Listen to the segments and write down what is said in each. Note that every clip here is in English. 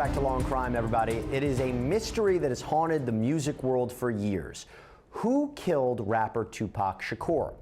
back to Law and Crime, everybody. It is a mystery that has haunted the music world for years. Who killed rapper Tupac Shakur?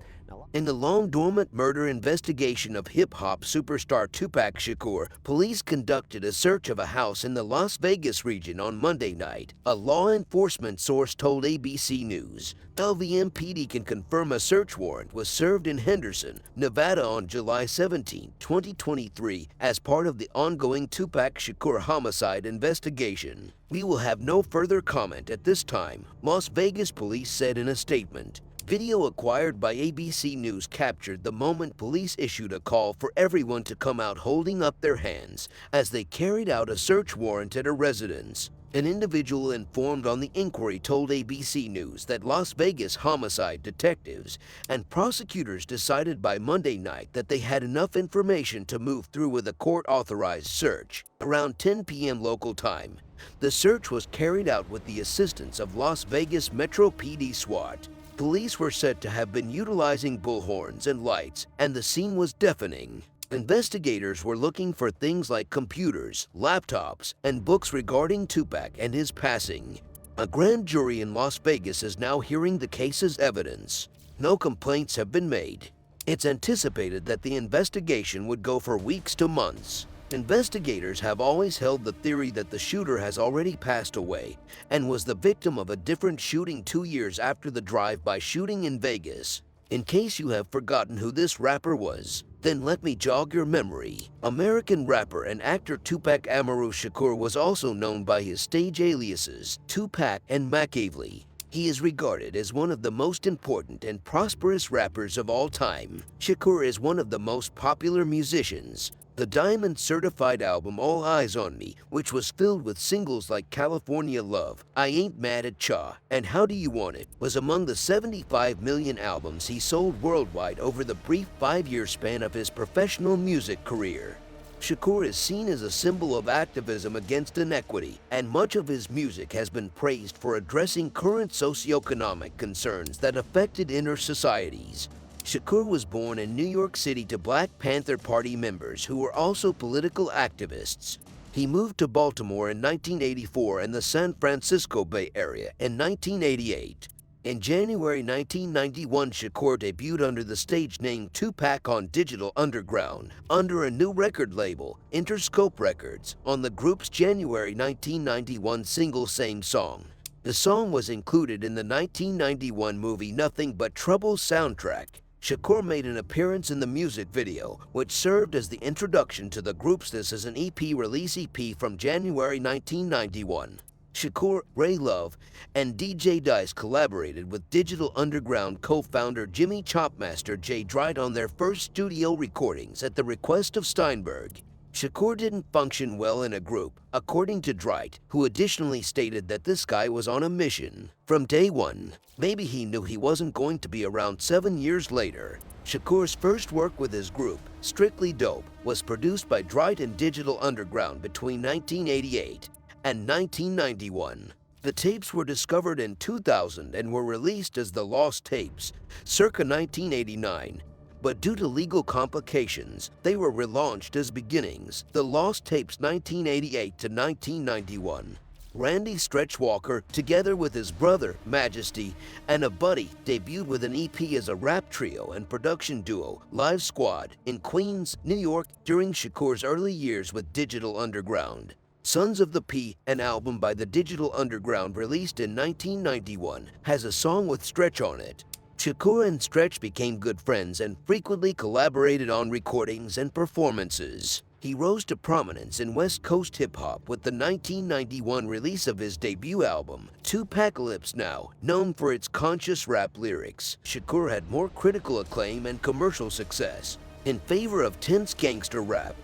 In the long-dormant murder investigation of hip-hop superstar Tupac Shakur, police conducted a search of a house in the Las Vegas region on Monday night. A law enforcement source told ABC News. LVMPD can confirm a search warrant was served in Henderson, Nevada on July 17, 2023, as part of the ongoing Tupac Shakur homicide investigation. We will have no further comment at this time, Las Vegas police said in a statement. Video acquired by ABC News captured the moment police issued a call for everyone to come out holding up their hands as they carried out a search warrant at a residence. An individual informed on the inquiry told ABC News that Las Vegas homicide detectives and prosecutors decided by Monday night that they had enough information to move through with a court-authorized search. Around 10 p.m. local time, the search was carried out with the assistance of Las Vegas Metro PD SWAT. Police were said to have been utilizing bullhorns and lights, and the scene was deafening. Investigators were looking for things like computers, laptops, and books regarding Tupac and his passing. A grand jury in Las Vegas is now hearing the case's evidence. No complaints have been made. It's anticipated that the investigation would go for weeks to months. Investigators have always held the theory that the shooter has already passed away and was the victim of a different shooting 2 years after the drive-by shooting in Vegas. In case you have forgotten who this rapper was, then let me jog your memory. American rapper and actor Tupac Amaru Shakur was also known by his stage aliases Tupac and Machiavelli. He is regarded as one of the most important and prosperous rappers of all time. Shakur is one of the most popular musicians. The Diamond-certified album All Eyes on Me, which was filled with singles like California Love, I Ain't Mad at Cha, and How Do You Want It, was among the 75 million albums he sold worldwide over the brief 5-year span of his professional music career. Shakur is seen as a symbol of activism against inequity, and much of his music has been praised for addressing current socioeconomic concerns that affected inner societies. Shakur was born in New York City to Black Panther Party members who were also political activists. He moved to Baltimore in 1984 and the San Francisco Bay Area in 1988. In January 1991, Shakur debuted under the stage name Tupac on Digital Underground, under a new record label, Interscope Records, on the group's January 1991 single Same Song. The song was included in the 1991 movie Nothing But Trouble soundtrack. Shakur made an appearance in the music video, which served as the introduction to the group's This Is an EP release EP from January 1991. Shakur, Ray Love, and DJ Dice collaborated with Digital Underground co-founder Jimmy Chopmaster J. Dright on their first studio recordings at the request of Steinberg. Shakur didn't function well in a group, according to Dright, who additionally stated that this guy was on a mission. From day one, maybe he knew he wasn't going to be around 7 years later. Shakur's first work with his group, Strictly Dope, was produced by Dright and Digital Underground between 1988 and 1991. The tapes were discovered in 2000 and were released as The Lost Tapes, circa 1989. But due to legal complications, they were relaunched as Beginnings, The Lost Tapes 1988 to 1991. Randy Stretch Walker, together with his brother, Majesty, and a buddy, debuted with an EP as a rap trio and production duo, Live Squad, in Queens, New York during Shakur's early years with Digital Underground. Sons of the P, an album by the Digital Underground released in 1991, has a song with Stretch on it. Shakur and Stretch became good friends and frequently collaborated on recordings and performances. He rose to prominence in West Coast hip-hop with the 1991 release of his debut album, Tupacalypse Now, known for its conscious rap lyrics. Shakur had more critical acclaim and commercial success. In favor of tense gangster rap,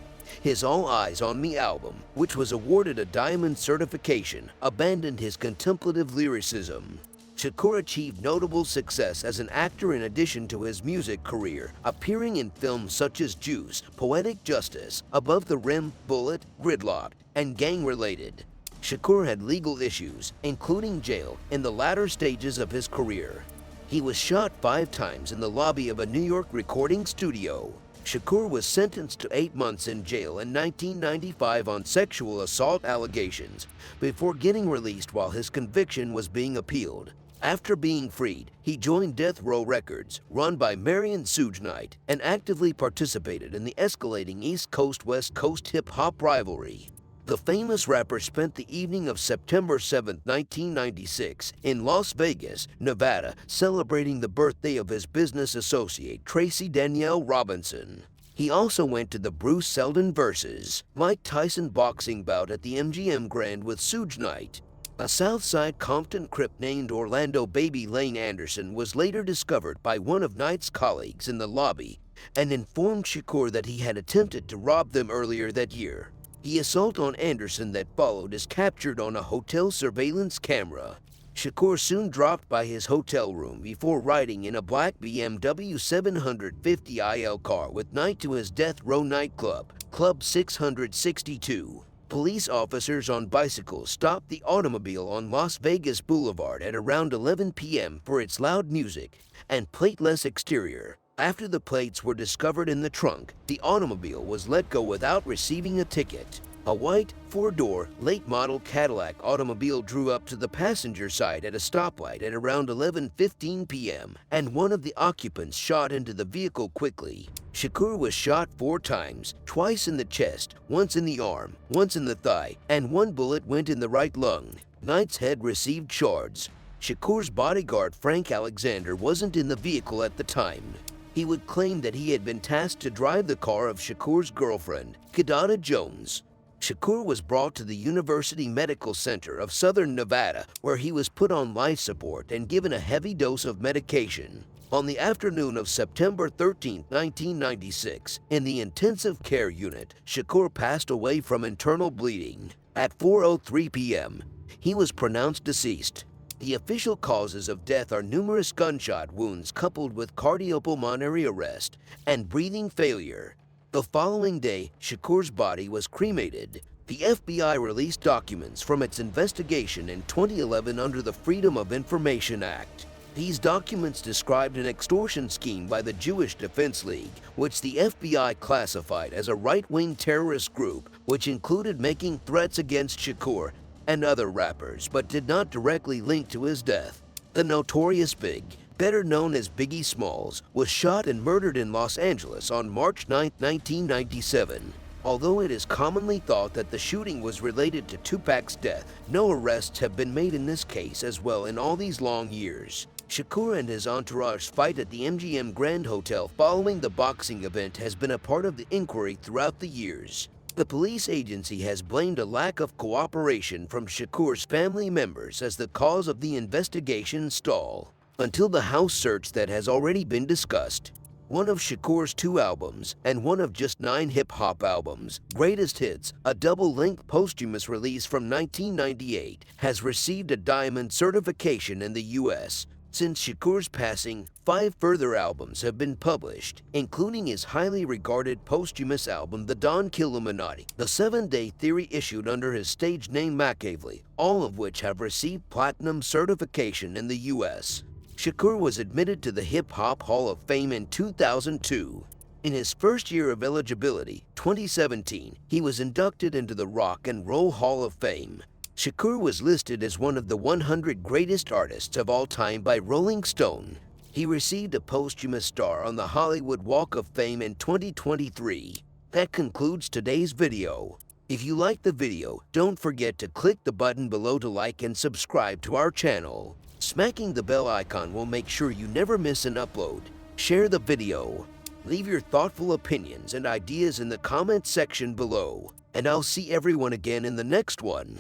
his All Eyes on Me album, which was awarded a Diamond certification, abandoned his contemplative lyricism. Shakur achieved notable success as an actor in addition to his music career, appearing in films such as Juice, Poetic Justice, Above the Rim, Bullet, Gridlock, and Gang Related. Shakur had legal issues, including jail, in the latter stages of his career. He was shot 5 times in the lobby of a New York recording studio. Shakur was sentenced to 8 months in jail in 1995 on sexual assault allegations before getting released while his conviction was being appealed. After being freed, he joined Death Row Records, run by Marion Suge Knight, and actively participated in the escalating East Coast-West Coast hip-hop rivalry. The famous rapper spent the evening of September 7, 1996, in Las Vegas, Nevada, celebrating the birthday of his business associate Tracy Danielle Robinson. He also went to the Bruce Seldon vs. Mike Tyson boxing bout at the MGM Grand with Suge Knight. A Southside Compton Crip named Orlando Baby Lane Anderson was later discovered by one of Knight's colleagues in the lobby and informed Shakur that he had attempted to rob them earlier that year. The assault on Anderson that followed is captured on a hotel surveillance camera. Shakur soon dropped by his hotel room before riding in a black BMW 750IL car with Knight to his Death Row nightclub, Club 662. Police officers on bicycles stopped the automobile on Las Vegas Boulevard at around 11 p.m. for its loud music and plateless exterior. After the plates were discovered in the trunk, the automobile was let go without receiving a ticket. A white, four-door, late-model Cadillac automobile drew up to the passenger side at a stoplight at around 11:15 p.m., and one of the occupants shot into the vehicle quickly. Shakur was shot 4 times, twice in the chest, once in the arm, once in the thigh, and 1 bullet went in the right lung. Knight's head received shards. Shakur's bodyguard Frank Alexander wasn't in the vehicle at the time. He would claim that he had been tasked to drive the car of Shakur's girlfriend, Kidada Jones. Shakur was brought to the University Medical Center of Southern Nevada, where he was put on life support and given a heavy dose of medication. On the afternoon of September 13, 1996, in the intensive care unit, Shakur passed away from internal bleeding. At 4:03 p.m., he was pronounced deceased. The official causes of death are numerous gunshot wounds coupled with cardiopulmonary arrest and breathing failure. The following day, Shakur's body was cremated. The FBI released documents from its investigation in 2011 under the Freedom of Information Act. These documents described an extortion scheme by the Jewish Defense League, which the FBI classified as a right-wing terrorist group, which included making threats against Shakur and other rappers, but did not directly link to his death. The notorious Big, better known as Biggie Smalls, was shot and murdered in Los Angeles on March 9, 1997. Although it is commonly thought that the shooting was related to Tupac's death, no arrests have been made in this case as well in all these long years. Shakur and his entourage's fight at the MGM Grand Hotel following the boxing event has been a part of the inquiry throughout the years. The police agency has blamed a lack of cooperation from Shakur's family members as the cause of the investigation stall. Until the house search that has already been discussed. One of Shakur's 2 albums and one of just 9 hip-hop albums, Greatest Hits, a double-length posthumous release from 1998, has received a diamond certification in the U.S. Since Shakur's passing, 5 further albums have been published, including his highly regarded posthumous album The Don Killuminati, The 7-Day Theory issued under his stage name Machiavelli, all of which have received platinum certification in the U.S. Shakur was admitted to the Hip Hop Hall of Fame in 2002. In his first year of eligibility, 2017, he was inducted into the Rock and Roll Hall of Fame. Shakur was listed as one of the 100 greatest artists of all time by Rolling Stone. He received a posthumous star on the Hollywood Walk of Fame in 2023. That concludes today's video. If you liked the video, don't forget to click the button below to like and subscribe to our channel. Smacking the bell icon will make sure you never miss an upload. Share the video. Leave your thoughtful opinions and ideas in the comment section below. And I'll see everyone again in the next one.